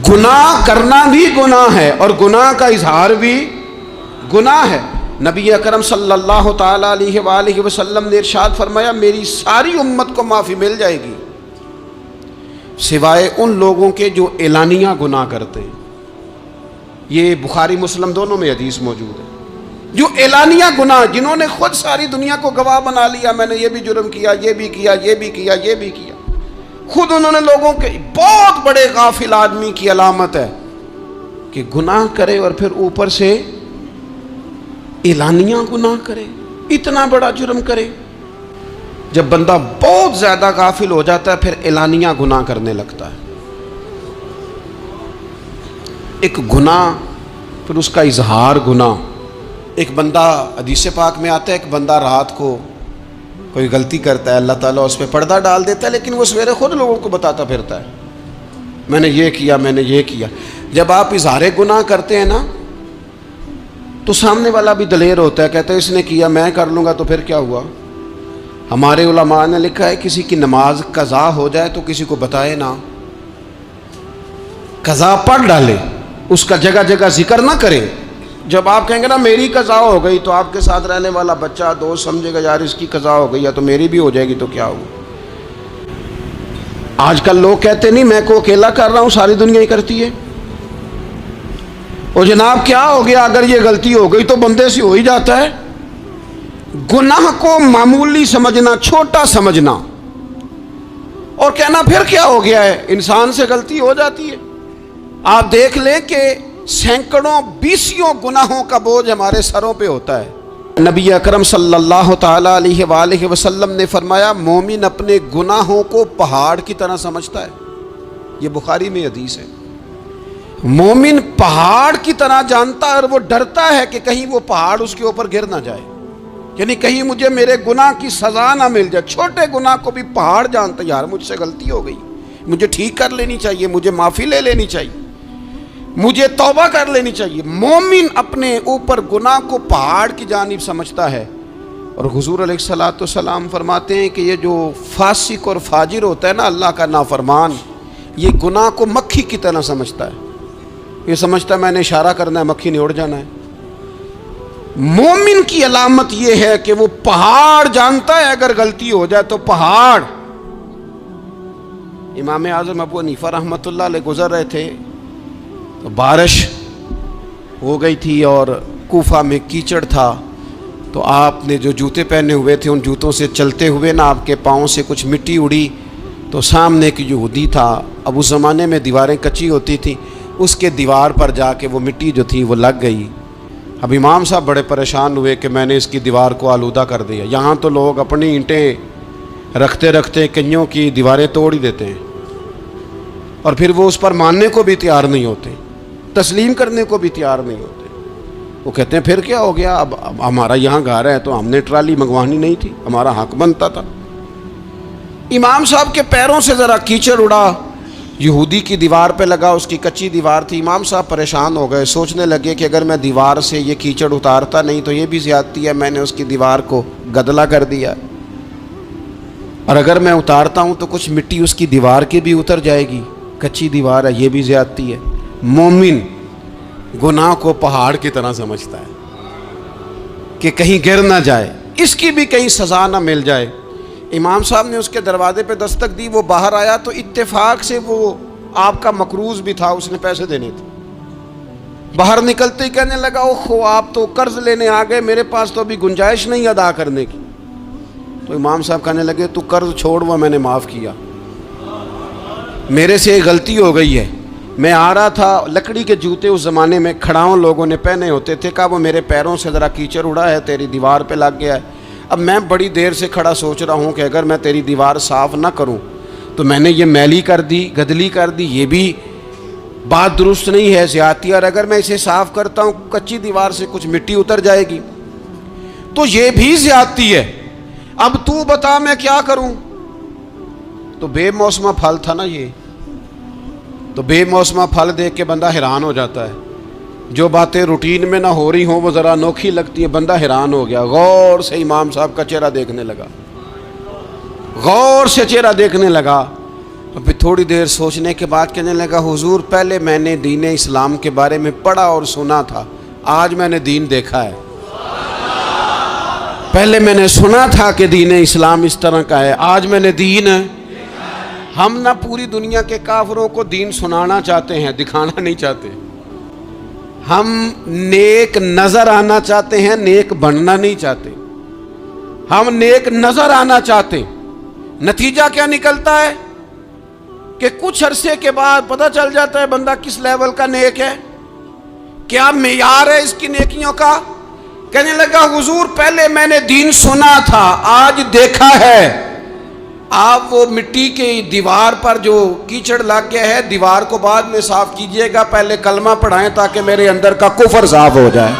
गुनाह करना भी गुनाह है और गुनाह का इजहार भी गुनाह है। नबी अकरम सल्लल्लाहु ताला अलैहि वसल्लम ने इरशाद फरमाया, मेरी सारी उम्मत को माफ़ी मिल जाएगी सिवाय उन लोगों के जो एलानिया गुनाह करते हैं। ये बुखारी मुस्लिम दोनों में हदीस मौजूद है। जो एलानिया गुनाह, जिन्होंने खुद सारी दुनिया को गवाह बना लिया, मैंने ये भी जुर्म किया, ये भी किया, ये भी किया, ये भी किया, खुद उन्होंने लोगों के, बहुत बड़े गाफिल आदमी की अलामत है कि गुनाह करे और फिर ऊपर से एलानिया गुनाह करे, इतना बड़ा जुर्म करे। जब बंदा बहुत ज्यादा गाफिल हो जाता है फिर एलानिया गुनाह करने लगता है। एक गुनाह फिर उसका इजहार गुनाह। एक बंदा, हदीस पाक में आता है, एक बंदा रात को कोई गलती करता है, अल्लाह ताला उस पर पर्दा डाल देता है, लेकिन वो सवेरे खुद लोगों को बताता फिरता है, मैंने ये किया, मैंने ये किया। जब आप इजहार गुनाह करते हैं ना तो सामने वाला भी दलेर होता है, कहता है इसने किया, मैं कर लूँगा तो फिर क्या हुआ। हमारे उलमा ने लिखा है किसी की नमाज कज़ा हो जाए तो किसी को बताए ना, कज़ा पढ़ डाले, उसका जगह जगह जिक्र ना करे। जब आप कहेंगे ना मेरी कज़ा हो गई तो आपके साथ रहने वाला बच्चा दोस्त समझेगा यार इसकी कज़ा हो गई, या तो मेरी भी हो जाएगी तो क्या होगा। आजकल लोग कहते नहीं मैं को अकेला कर रहा हूं, सारी दुनिया ही करती है। और जनाब क्या हो गया, अगर ये गलती हो गई तो बंदे से हो ही जाता है। गुनाह को मामूली समझना, छोटा समझना और कहना फिर क्या हो गया है, इंसान से गलती हो जाती है। आप देख लें कि सैकड़ों बीसियों गुनाहों का बोझ हमारे सरों पे होता है। नबी अकरम सल्लल्लाहु ताला अलैहि वसल्लम ने फरमाया, मोमिन अपने गुनाहों को पहाड़ की तरह समझता है। ये बुखारी में हदीस है। मोमिन पहाड़ की तरह जानता है और वो डरता है कि कहीं वो पहाड़ उसके ऊपर गिर ना जाए, यानी कहीं मुझे मेरे गुनाह की सजा ना मिल जाए। छोटे गुनाह को भी पहाड़ जानता, यार मुझसे गलती हो गई, मुझे ठीक कर लेनी चाहिए, मुझे माफ़ी ले लेनी चाहिए, मुझे तौबा कर लेनी चाहिए। मोमिन अपने ऊपर गुनाह को पहाड़ की जानिब समझता है। और हुजूर अलैहिस्सलाम फरमाते हैं कि ये जो फासिक और फाजिर होता है ना, अल्लाह का नाफरमान, ये गुनाह को मक्खी की तरह समझता है। ये समझता है मैंने इशारा करना है, मक्खी ने उड़ जाना है। मोमिन की अलामत ये है कि वो पहाड़ जानता है, अगर गलती हो जाए तो पहाड़। इमाम आज़म अबू हनीफा रहमतुल्लाह अलैह गुजर रहे थे तो बारिश हो गई थी और कूफा में कीचड़ था, तो आपने जो जूते पहने हुए थे उन जूतों से चलते हुए ना आपके पाँव से कुछ मिट्टी उड़ी, तो सामने एक यहूदी था, अब उस ज़माने में दीवारें कच्ची होती थी, उसके दीवार पर जाके वो मिट्टी जो थी वो लग गई। अब इमाम साहब बड़े परेशान हुए कि मैंने इसकी दीवार को आलूदा कर दिया। यहाँ तो लोग अपनी ईंटें रखते रखते कईयों की दीवारें तोड़ ही देते हैं और फिर वो उस पर मानने को भी तैयार नहीं होते, तस्लीम करने को भी तैयार नहीं होते। वो कहते हैं फिर क्या हो गया, अब हमारा यहाँ घर है तो हमने ट्राली मंगवानी नहीं थी, हमारा हक बनता था। इमाम साहब के पैरों से ज़रा कीचड़ उड़ा, यहूदी की दीवार पे लगा, उसकी कच्ची दीवार थी। इमाम साहब परेशान हो गए, सोचने लगे कि अगर मैं दीवार से ये कीचड़ उतारता नहीं तो ये भी ज़्यादती है, मैंने उसकी दीवार को गदला कर दिया, और अगर मैं उतारता हूँ तो कुछ मिट्टी उसकी दीवार की भी उतर जाएगी, कच्ची दीवार है, ये भी ज़्यादती है। मोमिन गुनाह को पहाड़ की तरह समझता है कि कहीं गिर ना जाए, इसकी भी कहीं सज़ा ना मिल जाए। इमाम साहब ने उसके दरवाजे पे दस्तक दी, वो बाहर आया तो इत्तेफाक से वो आपका मकरूज भी था, उसने पैसे देने थे। बाहर निकलते ही कहने लगा, ओहो आप तो कर्ज लेने आ गए, मेरे पास तो अभी गुंजाइश नहीं अदा करने की। तो इमाम साहब कहने लगे तू कर्ज छोड़, वो मैंने माफ़ किया, मेरे से गलती हो गई है। मैं आ रहा था, लकड़ी के जूते उस ज़माने में खड़ाओं लोगों ने पहने होते थे, कहा वो मेरे पैरों से ज़रा कीचड़ उड़ा है, तेरी दीवार पे लग गया है। अब मैं बड़ी देर से खड़ा सोच रहा हूँ कि अगर मैं तेरी दीवार साफ़ ना करूँ तो मैंने ये मैली कर दी, गदली कर दी, ये भी बात दुरुस्त नहीं है, ज़्यादती। और अगर मैं इसे साफ़ करता हूँ कच्ची दीवार से कुछ मिट्टी उतर जाएगी तो ये भी ज़्यादती है। अब तू बता मैं क्या करूँ। तो बेमौसमा फल था ना ये, तो बेमौसमा फल देख के बंदा हैरान हो जाता है। जो बातें रूटीन में ना हो रही हों वो ज़रा अनोखी लगती है, बंदा हैरान हो गया। गौर से इमाम साहब का चेहरा देखने लगा, गौर से चेहरा देखने लगा। अभी थोड़ी देर सोचने के बाद कहने लगा, हुजूर पहले मैंने दीन इस्लाम के बारे में पढ़ा और सुना था, आज मैंने दीन देखा है। पहले मैंने सुना था कि दीन इस्लाम इस तरह का है, आज मैंने दीन। हम ना पूरी दुनिया के काफिरों को दीन सुनाना चाहते हैं, दिखाना नहीं चाहते। हम नेक नजर आना चाहते हैं, नेक बनना नहीं चाहते। हम नेक नजर आना चाहते, नतीजा क्या निकलता है कि कुछ अरसे के बाद पता चल जाता है बंदा किस लेवल का नेक है, क्या मेयार है इसकी नेकियों का। कहने लगा, हुजूर पहले मैंने दीन सुना था, आज देखा है। आप वो मिट्टी के दीवार पर जो कीचड़ लग गया है, दीवार को बाद में साफ कीजिएगा, पहले कलमा पढ़ाएं ताकि मेरे अंदर का कुफर साफ हो जाए।